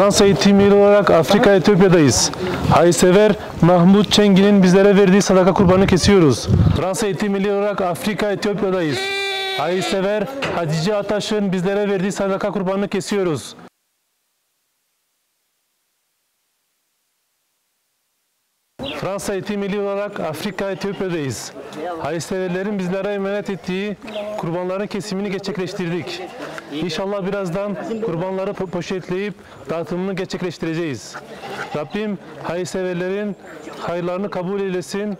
Fransa Eğitim Milli olarak Afrika Etiyopya'dayız. Hayırsever Mahmut Çengi'nin bizlere verdiği sadaka kurbanını kesiyoruz. Fransa Eğitim Milli olarak Afrika Etiyopya'dayız. Hayırsever Hatice Ataş'ın bizlere verdiği sadaka kurbanını kesiyoruz. Fransa Eğitim Milli olarak Afrika Etiyopya'dayız. Hayırseverlerin bizlere emanet ettiği kurbanların kesimini gerçekleştirdik. İnşallah birazdan kurbanları poşetleyip dağıtımını gerçekleştireceğiz. Rabbim hayırseverlerin hayırlarını kabul eylesin.